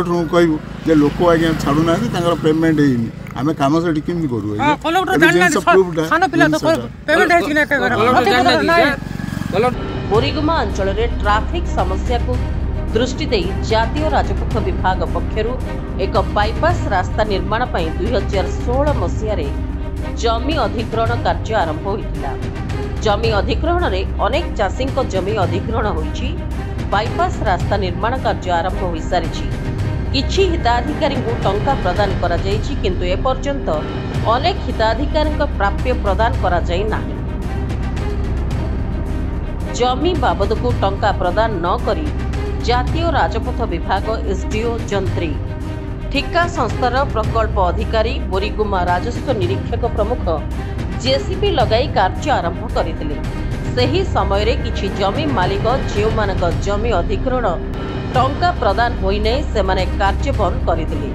कहूँ जे लोक आज्ञा छाड़ूना पेमेंट होनी आम कम से कमी करूँ बोरीगुमा अंचल ट्राफिक समस्या को दृष्टि दे जातीय राजपथ विभाग पक्षर एक बाईपास रास्ता निर्माण पर 2016 मसीह जमी अधिग्रहण कार्य आरंभ होता। जमी अधिग्रहण में अनेक चाषी जमी अधिग्रहण होती। बाईपास रास्ता निर्माण कार्य आरंभ हो सारी किछि हिताधिकारी को टंका प्रदान करा जायछि, किंतु ए पर्यंत अनेक हिताधिकारी प्राप्य प्रदान करा जाय नाही। जमी बाबद को टंका प्रदान न करी जातीय राजपथ विभाग एसडीओ जंत्री ठिका संस्थार प्रकल्प अधिकारी बोरीगुमा राजस्व निरीक्षक प्रमुख जेसीबी लगाई कार्य आरंभ करथिले। सही समय रे किछि जमी मालिक जेउ मानक जमी अधिग्रहण टंका प्रदान होई नै सेमाने कार्य बंद करथिले।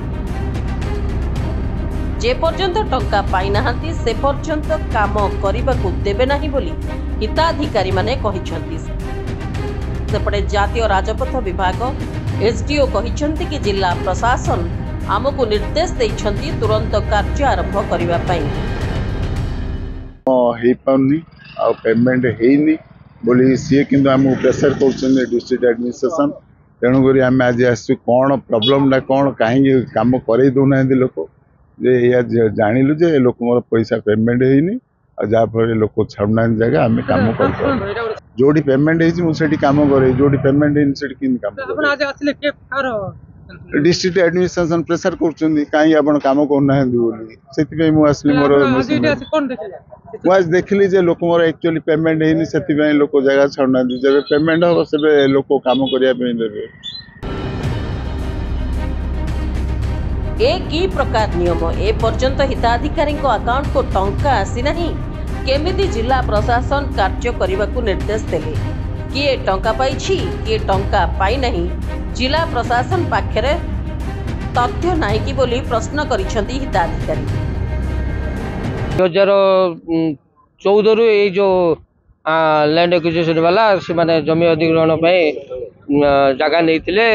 जे पर्यंत टंका पाई नाहंती से पर्यंत काम करिबाकू देबे नाही बोली हिताधिकारी माने कहिसंती। सेपटे जातीय राजपथ विभाग एसडीओ कहिसंती कि जिला प्रशासन आमको निर्देश देइछंती तुरंत कार्य आरंभ करिबा पई हे पाउनी आ पेमेंट हेनी बोली सी किंतु आमको प्रेशर करछन डिस्ट्रिक्ट एडमिनिस्ट्रेशन। तेणुक आम आज आस कौन प्रोब्लेमटा कौन कहीं कम कर दौना लोक जे जानिलु जे लोक मोर पैसा पेमेंट होनी जहाँफल लोक छाड़ना जगह आम कम कर जोटी पेमेंट होती कम करे जोटी पेमेंट होनी कम डिस्ट्रिक्ट एडमिनिस्ट्रेशन प्रेशर कहीं आप कम करना से मुझे मोर आज देखिली जे लोक मोर एक्चुअली पेमेंट होनी से लोक जगह छाड़ना जब पेमेंट हम से लोक कम करने देवे। एक ही प्रकार नियम ए पर्यंत हिताधिकारी अकाउंट को टंका आसी नहीं केमिति जिला प्रशासन कार्य करने को निर्देश देले। किए टंका पाइछि किए टंका पाई नहीं जिला प्रशासन पाखरे तथ्य नहीं कि बोली प्रश्न करिसेंती हिताधिकारी। 2014 रु ये जो लैंड एक्विजिशन वाला से माने जमी अधिग्रहण पे जगह नहीं थिले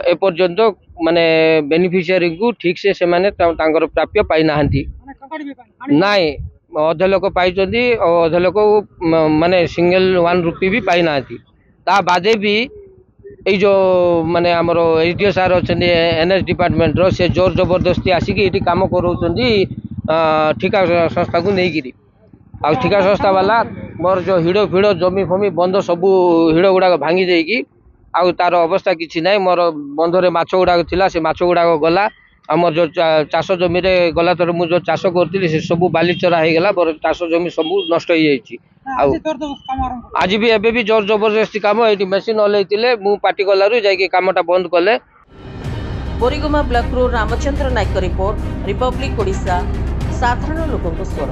ए पर्यंत माने बेनिफिशियरी को ठीक से माने तांकर प्राप्य पाई नाहंती नाई अधे लोक पाई अधे लोक माने सिंगल 1 रुपी भी पाई नाहंती। ता बादे भी ये जो माने हमरो एसडीओ सार अछनी एनएस डिपार्टमेंट रो से जोर जबरदस्ती आसिक ये काम करोचंदी ठिका संस्था को नहीं गिरी आ ठिका संस्था वाला मोर जो हिड़ो फिड़ो जमी फमी बंद सबू हिड़ो गुड़ाक भांगी देकी आउ तार अवस्था किसी ना मोर बंधरे माछ गुड़ाक थिला से माछ गुड़ाक गला आमर जो चाष जमी रे गला थर मु जो चाष करथिली से सबू बालीचरा हो गला मोर चाष जमी सबू नष्ट हो जाइछि। आज भी एबे भी जोर जबरदस्ती काम एटी मशीन ओलेतिले मु पार्टी गलारु जाई कामटा बंद कले। बोरीगुमा ब्लॉक रो रामचंद्र नायक रिपोर्ट रिपब्लिक ओडिशा साधारण लोकक स्वर।